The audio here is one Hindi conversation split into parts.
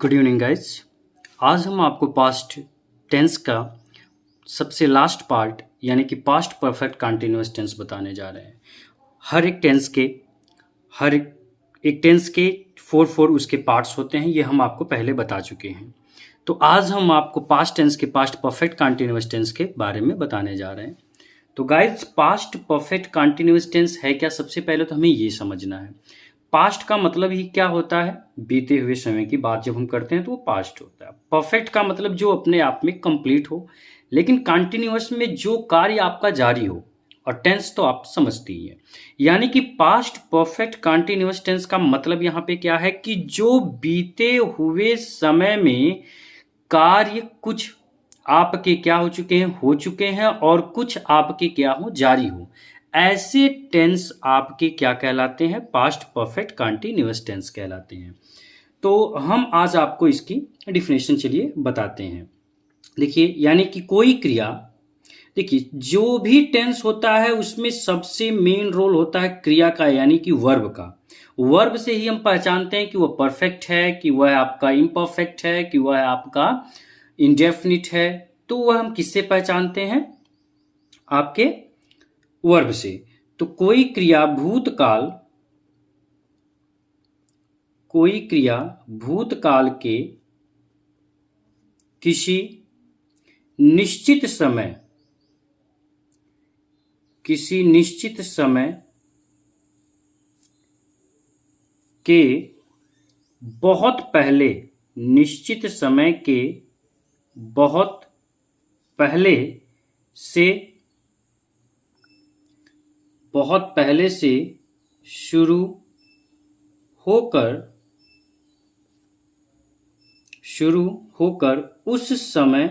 Good evening guys. आज हम आपको पास्ट टेंस का सबसे लास्ट पार्ट यानी कि पास्ट परफेक्ट कंटिन्यूअस टेंस बताने जा रहे हैं। हर एक टेंस के फोर उसके पार्ट्स होते हैं, ये हम आपको पहले बता चुके हैं। तो आज हम आपको पास्ट टेंस के पास्ट परफेक्ट कंटिन्यूअस टेंस के बारे में बताने जा रहे हैं। तो guys, past perfect continuous tense है क्या? सबसे पहले तो हमें ये समझना है पास्ट का मतलब ही क्या होता है। बीते हुए समय की बात जब हम करते हैं तो वो पास्ट होता है। परफेक्ट का मतलब जो अपने आप में कंप्लीट हो, लेकिन कंटिन्यूअस में जो कार्य आपका जारी हो। और टेंस तो आप समझती ही है, यानी कि पास्ट परफेक्ट कंटिन्यूअस टेंस का मतलब यहाँ पे क्या है कि जो बीते हुए समय में कार्य कुछ आपके क्या हो चुके हैं और कुछ आपके क्या हो, जारी हो। ऐसे टेंस आपके क्या कहलाते हैं? पास्ट परफेक्ट कंटीन्यूअस टेंस कहलाते हैं। तो हम आज आपको इसकी डिफिनेशन चलिए बताते हैं। देखिए, यानी कि कोई क्रिया, देखिए जो भी टेंस होता है उसमें सबसे मेन रोल होता है क्रिया का, यानी कि वर्ब का। वर्ब से ही हम पहचानते हैं कि वह परफेक्ट है, कि वह आपका इम्परफेक्ट है, कि वह आपका इंडेफिनिट है। तो वह हम किससे पहचानते हैं? आपके वर्ब से। तो कोई क्रिया भूतकाल के किसी निश्चित समय के बहुत पहले, निश्चित समय के बहुत पहले से शुरू होकर उस समय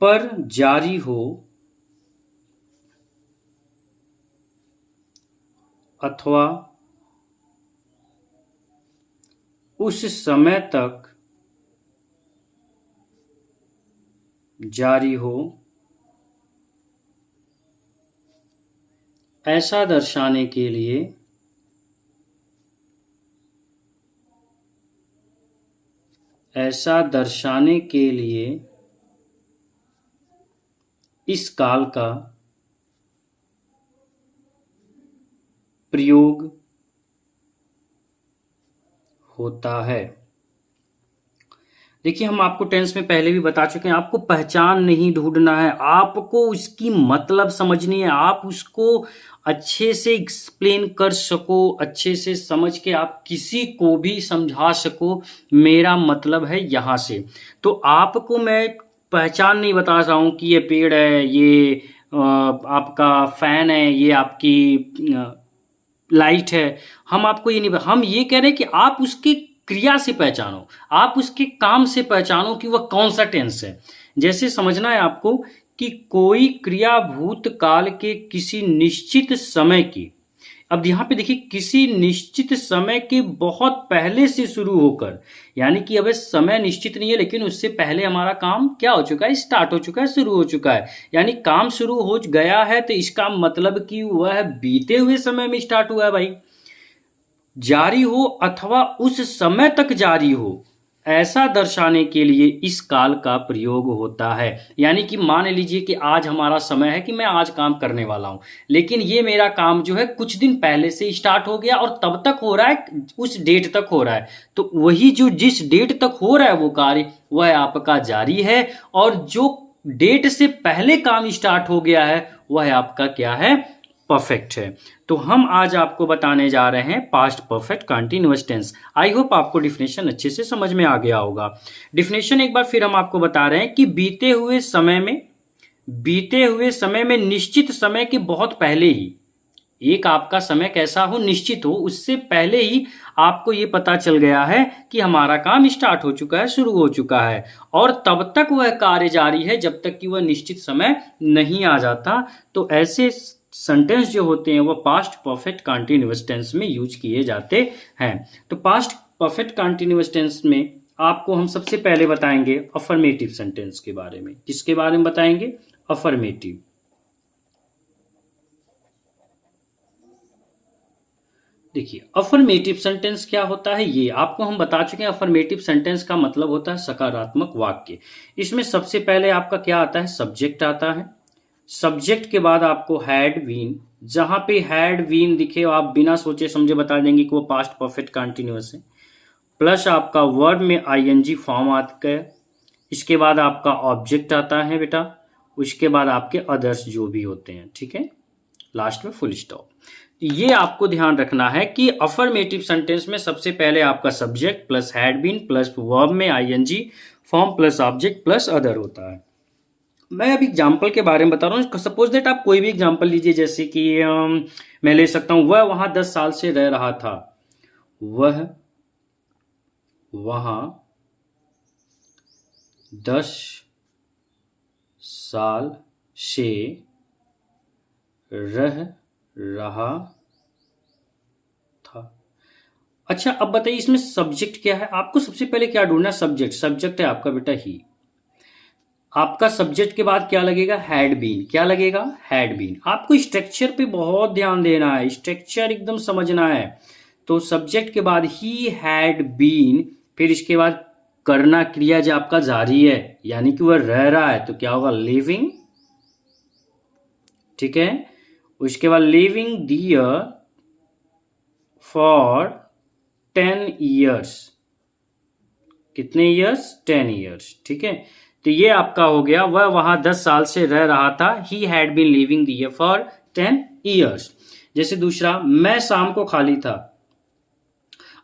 पर जारी हो अथवा उस समय तक जारी हो, ऐसा दर्शाने के लिए इस काल का प्रयोग होता है। देखिए, हम आपको टेंस में पहले भी बता चुके हैं, आपको पहचान नहीं ढूंढना है, आपको उसकी मतलब समझनी है। आप उसको अच्छे से एक्सप्लेन कर सको, अच्छे से समझ के आप किसी को भी समझा सको, मेरा मतलब है यहाँ से। तो आपको मैं पहचान नहीं बता रहा हूँ कि ये पेड़ है, ये आपका फैन है, ये आपकी लाइट है। हम आपको ये नहीं, हम ये कह रहे हैं कि आप उसकी क्रिया से पहचानो, आप उसके काम से पहचानो कि वह कौन सा टेंस है। जैसे समझना है आपको कि कोई क्रिया भूतकाल के किसी निश्चित समय की, अब यहां पे देखिए, किसी निश्चित समय के बहुत पहले से शुरू होकर, यानी कि अब समय निश्चित नहीं है, लेकिन उससे पहले हमारा काम क्या हो चुका है? स्टार्ट हो चुका है, शुरू हो चुका है। यानी काम शुरू हो गया है, तो इसका मतलब कि वह बीते हुए समय में स्टार्ट हुआ है भाई। जारी हो अथवा उस समय तक जारी हो, ऐसा दर्शाने के लिए इस काल का प्रयोग होता है। यानी कि मान लीजिए कि आज हमारा समय है कि मैं आज काम करने वाला हूं, लेकिन ये मेरा काम जो है कुछ दिन पहले से स्टार्ट हो गया और तब तक हो रहा है, उस डेट तक हो रहा है। तो वही जो जिस डेट तक हो रहा है वो कार्य, वह आपका जारी है। और जो डेट से पहले काम स्टार्ट हो गया है, वह आपका क्या है? परफेक्ट है। तो हम आज आपको बताने जा रहे हैं past perfect continuous tense. I hope आपको डिफिनेशन अच्छे से समझ में आ गया होगा। डिफिनेशन एक बार फिर हम आपको बता रहे हैं कि बीते हुए समय में निश्चित समय के बहुत पहले ही, एक आपका समय कैसा हो? निश्चित हो, उससे पहले ही आपको ये पता चल गया है कि हमारा काम स्टार्ट हो चुका है, शुरू हो चुका है, और तब तक वह कार्य जारी है जब तक कि वह निश्चित समय नहीं आ जाता। तो ऐसे सेंटेंस जो होते हैं वह पास्ट परफेक्ट कंटीन्यूअस टेंस में यूज किए जाते हैं। तो पास्ट परफेक्ट कंटीन्यूअस टेंस में आपको हम सबसे पहले बताएंगे अफर्मेटिव सेंटेंस के बारे में। किसके बारे में बताएंगे? अफर्मेटिव। देखिए, अफर्मेटिव सेंटेंस क्या होता है ये आपको हम बता चुके हैं। अफर्मेटिव सेंटेंस का मतलब होता है सकारात्मक वाक्य। इसमें सबसे पहले आपका क्या आता है, सब्जेक्ट आता है। सब्जेक्ट के बाद आपको हैड बीन, जहां पे हैड बीन दिखे आप बिना सोचे समझे बता देंगे कि वो पास्ट परफेक्ट कंटिन्यूअस है। प्लस आपका वर्ब में आईएनजी फॉर्म आता है। इसके बाद आपका ऑब्जेक्ट आता है बेटा। उसके बाद आपके अदर्स जो भी होते हैं, ठीक है, लास्ट में फुल स्टॉप। ये आपको ध्यान रखना है कि अफर्मेटिव सेंटेंस में सबसे पहले आपका subject plus had been plus verb में ING form plus object plus other होता है। मैं अभी एग्जाम्पल के बारे में बता रहा हूँ। सपोज दैट आप कोई भी एग्जाम्पल लीजिए, जैसे कि मैं ले सकता हूँ वह वहां 10 साल से रह रहा था। वह वहां 10 साल से रह रहा था। अच्छा, अब बताइए इसमें सब्जेक्ट क्या है। आपको सबसे पहले क्या ढूंढना है, सब्जेक्ट। सब्जेक्ट है आपका बेटा ही। आपका सब्जेक्ट के बाद क्या लगेगा, हैड बीन। क्या लगेगा, हैड बीन। आपको स्ट्रक्चर पे बहुत ध्यान देना है, स्ट्रक्चर एकदम समझना है। तो सब्जेक्ट के बाद ही हैड बीन, फिर इसके बाद करना क्रिया जो आपका जारी है, यानी कि वह रह रहा है, तो क्या होगा, लिविंग। ठीक है, उसके बाद लिविंग दियर फॉर 10 ईयर्स। कितने ईयर्स, 10 ईयर्स। ठीक है, तो ये आपका हो गया, वह वहां 10 साल से रह रहा था। He had been living there for 10 years. जैसे दूसरा, मैं शाम को खाली था।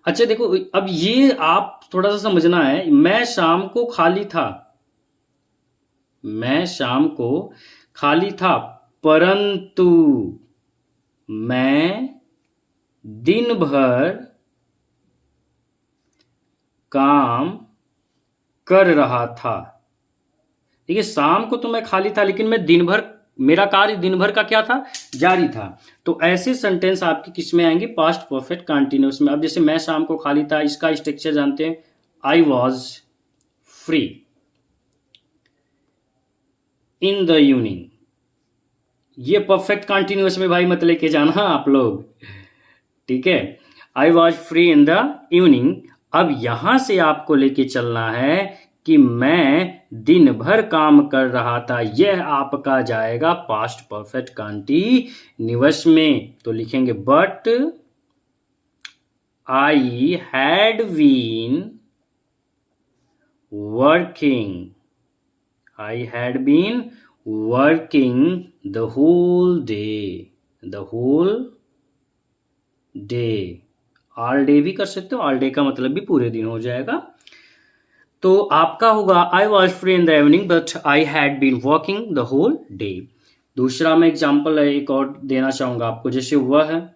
अच्छा देखो, अब ये आप थोड़ा सा समझना है। मैं शाम को खाली था, मैं शाम को खाली था, परंतु मैं दिन भर काम कर रहा था। देखिए, शाम को तो मैं खाली था, लेकिन मैं दिन भर, मेरा कार्य दिन भर का क्या था, जारी था। तो ऐसे सेंटेंस आपके किस में आएंगे, पास्ट परफेक्ट कंटिन्यूअस में। अब जैसे मैं शाम को खाली था, इसका स्ट्रक्चर जानते हैं, आई was free in the evening. ये परफेक्ट कंटिन्यूअस में भाई मत लेके जाना आप लोग, ठीक है। आई was free in the evening. अब यहां से आपको लेके चलना है कि मैं दिन भर काम कर रहा था। यह आपका जाएगा पास्ट परफेक्ट कंटीन्यूअस में। तो लिखेंगे but I had been working, I had been working the whole day, the whole day. All day भी कर सकते हो, ऑल डे का मतलब भी पूरे दिन हो जाएगा। तो आपका होगा I was free in the evening but I had been working the whole day. दूसरा मैं एग्जाम्पल एक और देना चाहूंगा आपको। जैसे वह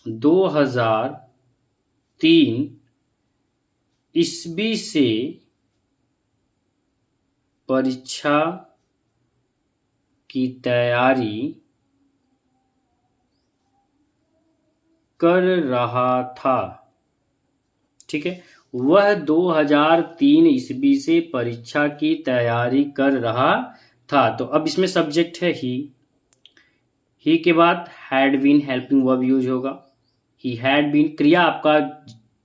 2003 ईस्वी से परीक्षा की तैयारी कर रहा था। ठीक है, वह 2003 ईस्वी से परीक्षा की तैयारी कर रहा था। तो अब इसमें सब्जेक्ट है ही के बाद had been helping verb use होगा। ही हैड बीन, क्रिया आपका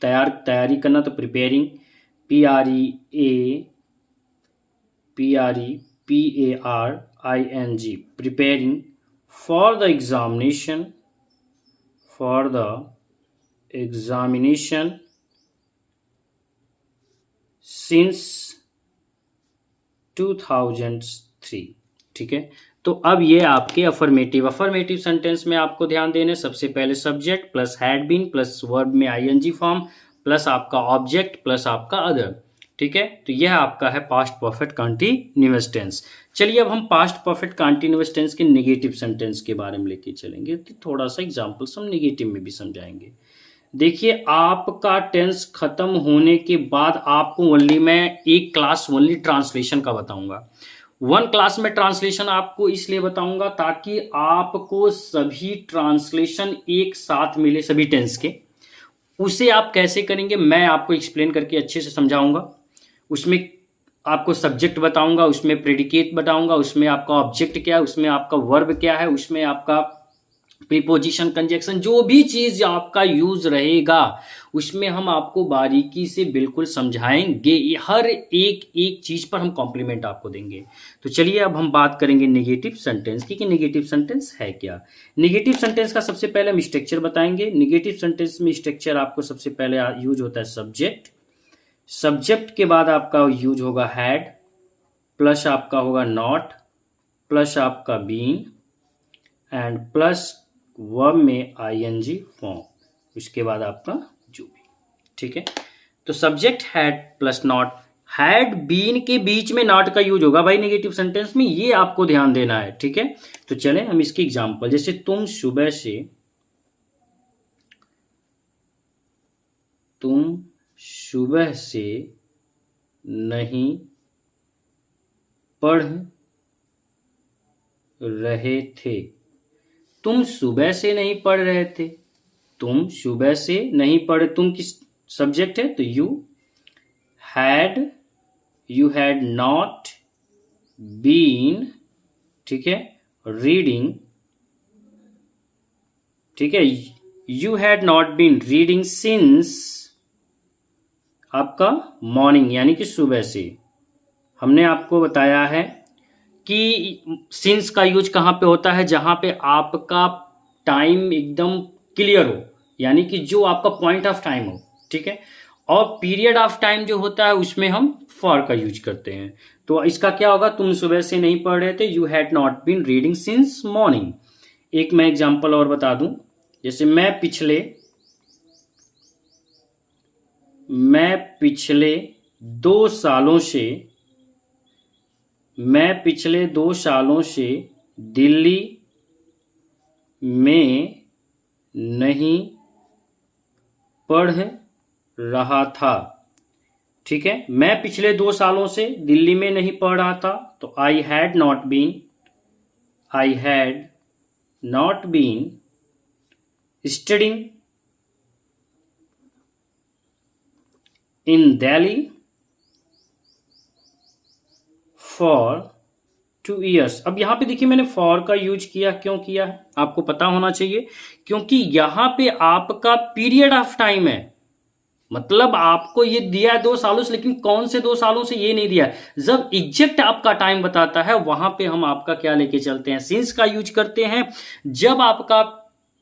तैयारी करना, तो preparing, PREPARING, preparing for the examination since 2003। ठीक है, तो अब ये आपके अफर्मेटिव सेंटेंस में आपको ध्यान देने, सबसे पहले subject plus had been plus verb में आईएनजी फॉर्म प्लस आपका ऑब्जेक्ट प्लस आपका अदर। ठीक है, तो यह आपका है पास्ट परफेक्ट कंटीन्यूअस टेंस। चलिए अब हम पास्ट परफेक्ट कंटीन्यूअस टेंस के नेगेटिव सेंटेंस के बारे में लेके चलेंगे। तो थोड़ा सा एग्जाम्पल्स हम नेगेटिव में भी समझाएंगे। देखिए, आपका टेंस खत्म होने के बाद आपको ओनली मैं एक क्लास ओनली ट्रांसलेशन का बताऊंगा। वन क्लास में ट्रांसलेशन आपको इसलिए बताऊंगा ताकि आपको सभी ट्रांसलेशन एक साथ मिले सभी टेंस के। उसे आप कैसे करेंगे मैं आपको एक्सप्लेन करके अच्छे से समझाऊंगा। उसमें आपको सब्जेक्ट बताऊंगा, उसमें प्रेडिकेट बताऊंगा, उसमें आपका ऑब्जेक्ट क्या है, उसमें आपका वर्ब क्या है, उसमें आपका प्रीपोजिशन, कंजक्शन, जो भी चीज आपका यूज रहेगा उसमें हम आपको बारीकी से बिल्कुल समझाएंगे। हर एक एक चीज पर हम कॉम्प्लीमेंट आपको देंगे। तो चलिए अब हम बात करेंगे नेगेटिव सेंटेंस की कि नेगेटिव सेंटेंस है क्या। नेगेटिव सेंटेंस का सबसे पहले हम स्ट्रक्चर बताएंगे। नेगेटिव सेंटेंस में स्ट्रक्चर आपको सबसे पहले यूज होता है सब्जेक्ट। सब्जेक्ट के बाद आपका यूज होगा हैड, प्लस आपका होगा नॉट, प्लस आपका बीन, एंड प्लस वर्ब में आईएनजी फॉर्म, उसके बाद आपका जो भी। ठीक है, तो subject had plus not, had been के बीच में नॉट का यूज होगा भाई नेगेटिव सेंटेंस में, ये आपको ध्यान देना है। ठीक है, तो चले हम इसकी एग्जांपल, जैसे तुम सुबह से नहीं पढ़ रहे थे। तुम सुबह से नहीं पढ़ रहे थे, तुम सुबह से नहीं पढ़े, तुम किस सब्जेक्ट है तो had you had not been, ठीक है, रीडिंग, ठीक है, you had not been reading since आपका मॉर्निंग यानी कि सुबह से। हमने आपको बताया है कि सिंस का यूज कहां पे होता है, जहां पे आपका टाइम एकदम क्लियर हो, यानी कि जो आपका पॉइंट ऑफ टाइम हो। ठीक है, और पीरियड ऑफ टाइम जो होता है उसमें हम फॉर का यूज करते हैं। तो इसका क्या होगा, तुम सुबह से नहीं पढ़ रहे थे, you had not been reading since morning. एक मैं एग्जांपल और बता दूं, जैसे मैं पिछले 2 सालों से दिल्ली में नहीं पढ़ रहा था। ठीक है, मैं पिछले 2 सालों से दिल्ली में नहीं पढ़ रहा था, तो I had not been studying in Delhi for 2 years। अब यहां पे देखिए मैंने फॉर का यूज किया, क्यों किया है आपको पता होना चाहिए, क्योंकि यहां पे आपका पीरियड ऑफ टाइम है, मतलब आपको ये दिया है 2 सालों से, लेकिन कौन से 2 सालों से ये नहीं दिया है। जब एग्जैक्ट आपका टाइम बताता है वहां पे हम आपका क्या लेके चलते हैं, सिंस का यूज करते हैं। जब आपका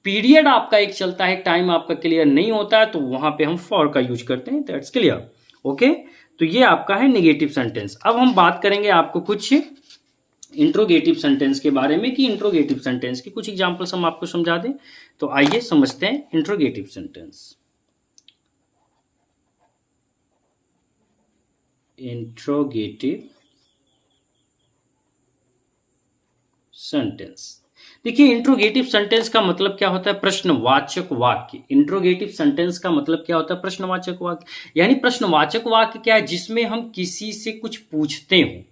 पीरियड आपका एक चलता है, टाइम आपका क्लियर नहीं होता है, तो वहां पे हम फॉर का यूज करते हैं। That's clear, okay. तो ये आपका है नेगेटिव सेंटेंस। अब हम बात करेंगे आपको कुछ इंट्रोगेटिव सेंटेंस के बारे में कि इंट्रोगेटिव सेंटेंस की कुछ एग्जांपल्स हम आपको समझा दें। तो आइए समझते हैं इंट्रोगेटिव सेंटेंस। इंट्रोगेटिव सेंटेंस, देखिए इंट्रोगेटिव सेंटेंस का मतलब क्या होता है, प्रश्नवाचक वाक्य। इंट्रोगेटिव सेंटेंस का मतलब क्या होता है, प्रश्नवाचक वाक्य। यानी प्रश्नवाचक वाक्य क्या है, जिसमें हम किसी से कुछ पूछते हो।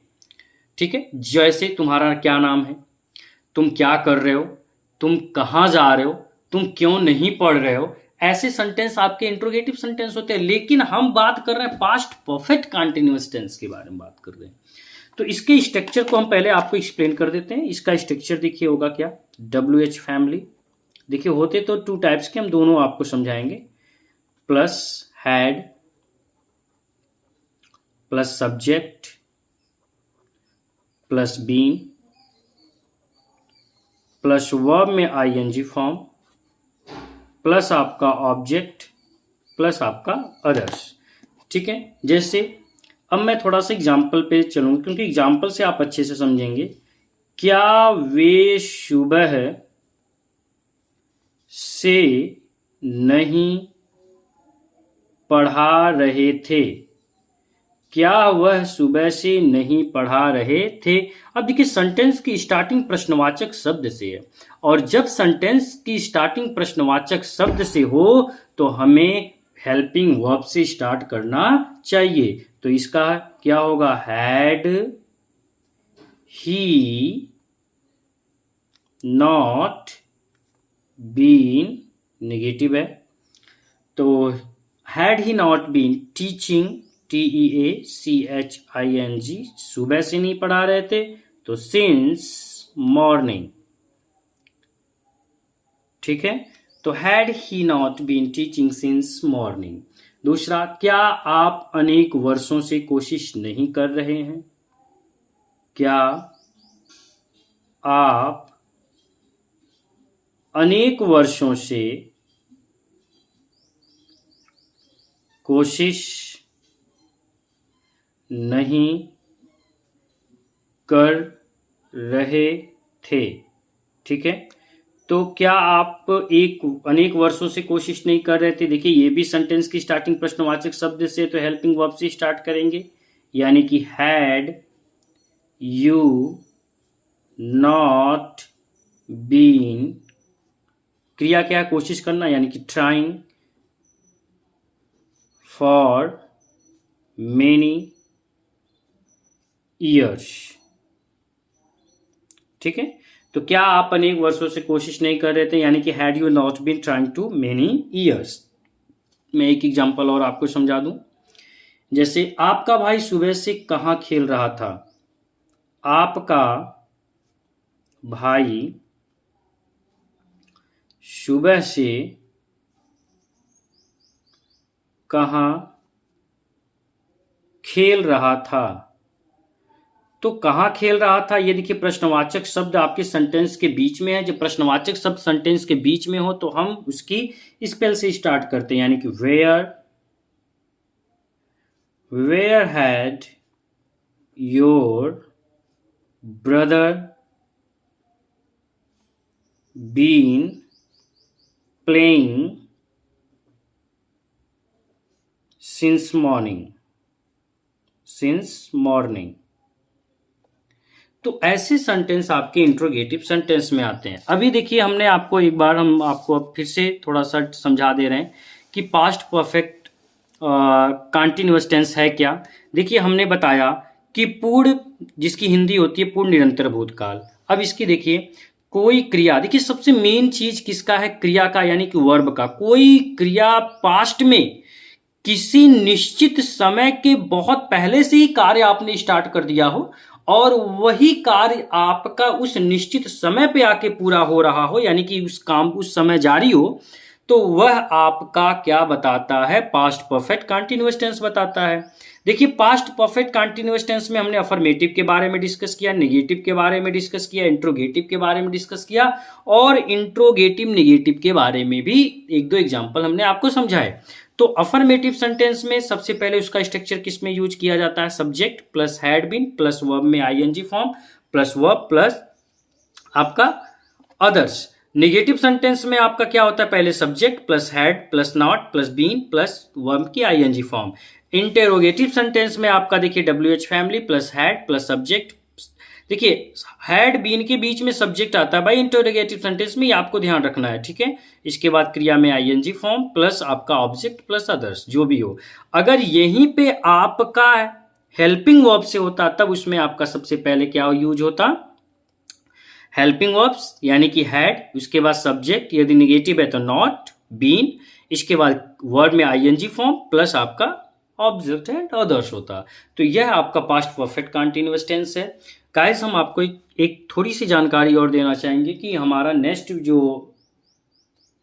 ठीक है, जैसे तुम्हारा क्या नाम है, तुम क्या कर रहे हो, तुम कहां जा रहे हो, तुम क्यों नहीं पढ़ रहे हो, ऐसे सेंटेंस आपके इंट्रोगेटिव सेंटेंस होते हैं। लेकिन हम बात कर रहे हैं पास्ट परफेक्ट कंटीन्यूअस टेंस के बारे में बात कर रहे हैं। तो इसके स्ट्रक्चर को हम पहले आपको एक्सप्लेन कर देते हैं। इसका स्ट्रक्चर देखिए होगा क्या, WH फैमिली। देखिए होते तो 2 टाइप्स के, हम दोनों आपको समझाएंगे। Plus had, plus subject, plus been, plus verb में आईएनजी फॉर्म, प्लस आपका ऑब्जेक्ट, प्लस आपका अदर्स। ठीक है, जैसे अब मैं थोड़ा सा एग्जाम्पल पे चलूंगा, क्योंकि एग्जाम्पल से आप अच्छे से समझेंगे। क्या वे सुबह से नहीं पढ़ा रहे थे, क्या वह सुबह से नहीं पढ़ा रहे थे। अब देखिए सेंटेंस की स्टार्टिंग प्रश्नवाचक शब्द से है, और जब सेंटेंस की स्टार्टिंग प्रश्नवाचक शब्द से हो तो हमें हेल्पिंग वर्ब से स्टार्ट करना चाहिए। तो इसका क्या होगा, had he not been, negative है, तो had he not been teaching, TEACHING, सुबह से नहीं पढ़ा रहे थे, तो सिंस मॉर्निंग। ठीक है, तो had he not been teaching since morning. दूसरा, क्या आप अनेक वर्षों से कोशिश नहीं कर रहे हैं? क्या आप अनेक वर्षों से कोशिश नहीं कर रहे थे? ठीक है, तो क्या आप अनेक वर्षों से कोशिश नहीं कर रहे थे? देखिए, ये भी सेंटेंस की स्टार्टिंग प्रश्नवाचक शब्द से, तो हेल्पिंग वर्ब से स्टार्ट करेंगे, यानी कि हैड यू नॉट बीन, क्रिया क्या है? कोशिश करना, यानी कि ट्राइंग फॉर मेनी ईयर्स। ठीक है, तो क्या आप अनेक वर्षों से कोशिश नहीं कर रहे थे, यानी कि had you not been trying to many years. मैं एक एग्जांपल और आपको समझा दूं, जैसे आपका भाई सुबह से कहाँ खेल रहा था? आपका भाई सुबह से कहाँ खेल रहा था? तो कहाँ खेल रहा था, ये देखिए प्रश्नवाचक शब्द आपके सेंटेंस के बीच में है। जब प्रश्नवाचक शब्द सेंटेंस के बीच में हो तो हम उसकी स्पेल से स्टार्ट करते हैं, यानी कि where had your brother been playing since morning. तो ऐसे सेंटेंस आपके इंट्रोगेटिव सेंटेंस में आते हैं। अभी देखिए, हमने आपको एक बार, हम आपको अब फिर से थोड़ा सा समझा दे रहे हैं कि पास्ट परफेक्ट कंटीन्यूअस टेंस है क्या। देखिए, हमने बताया कि पूर्ण, जिसकी हिंदी होती है पूर्ण निरंतर भूतकाल। अब इसकी देखिए, कोई क्रिया, देखिए सबसे मेन चीज किसका है? क्रिया का, यानी कि वर्ब का। कोई क्रिया पास्ट में किसी निश्चित समय के बहुत पहले से ही कार्य आपने स्टार्ट कर दिया हो और वही कार्य आपका उस निश्चित समय पे आके पूरा हो रहा हो, यानी कि उस काम उस समय जारी हो, तो वह आपका क्या बताता है? पास्ट परफेक्ट कंटीन्यूअस टेंस बताता है। देखिए, पास्ट परफेक्ट कंटीन्यूअस टेंस में हमने अफर्मेटिव के बारे में डिस्कस किया, नेगेटिव के बारे में डिस्कस किया, इंट्रोगेटिव के बारे में डिस्कस किया, और इंट्रोगेटिव नेगेटिव के बारे में भी एक दो एग्जाम्पल हमने आपको समझाए। तो अफर्मेटिव सेंटेंस में सबसे पहले उसका स्ट्रक्चर किस में यूज किया जाता है? Subject plus had been plus verb में ING form plus verb plus आपका अदर्स। नेगेटिव सेंटेंस में आपका क्या होता है? पहले subject plus had plus not plus been plus verb की आईएनजी फॉर्म। इंटेरोगेटिव सेंटेंस में आपका देखिए WH family plus had plus subject. देखिए, हैड बीन के बीच में सब्जेक्ट आता है भाई इंटरोगेटिव सेंटेंस में, ये आपको ध्यान रखना है। ठीक है, इसके बाद क्रिया में आईएनजी फॉर्म प्लस आपका ऑब्जेक्ट प्लस अदर्स, जो भी हो। अगर यहीं पे आपका हेल्पिंग वर्ब से होता तब उसमें आपका सबसे पहले क्या यूज होता? हेल्पिंग वर्ब्स, यानी कि हैड, उसके बाद सब्जेक्ट, यदि निगेटिव है तो नॉट, बीन, इसके बाद वर्ब में आईएनजी फॉर्म प्लस आपका ऑब्जेक्ट एंड अदर्स होता। तो यह आपका पास्ट परफेक्ट कंटीन्यूअस टेंस है। गाइस, हम आपको एक थोड़ी सी जानकारी और देना चाहेंगे कि हमारा नेक्स्ट जो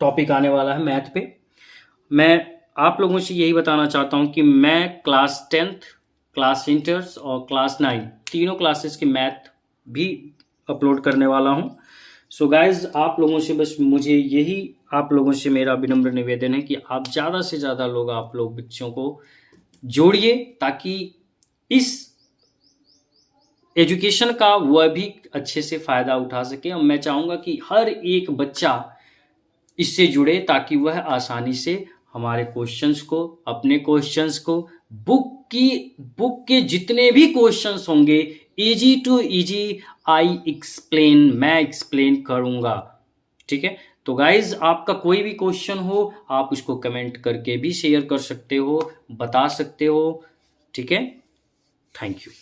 टॉपिक आने वाला है मैथ पे, मैं आप लोगों से यही बताना चाहता हूं कि मैं क्लास 10th, क्लास इंटर्स और क्लास 9 तीनों क्लासेस की मैथ भी अपलोड करने वाला हूं। सो गाइज, आप लोगों से बस मुझे यही, आप लोगों से मेरा विनम्र निवेदन है कि आप ज़्यादा से ज़्यादा लोग, आप लोग बच्चों को जोड़िए, ताकि इस एजुकेशन का वह भी अच्छे से फ़ायदा उठा सके। और मैं चाहूँगा कि हर एक बच्चा इससे जुड़े, ताकि वह आसानी से हमारे क्वेश्चंस को, अपने क्वेश्चंस को, बुक के जितने भी क्वेश्चंस होंगे, इजी टू इजी मैं एक्सप्लेन करूँगा। ठीक है, तो गाइज, आपका कोई भी क्वेश्चन हो, आप उसको कमेंट करके भी शेयर कर सकते हो, बता सकते हो। ठीक है, थैंक यू।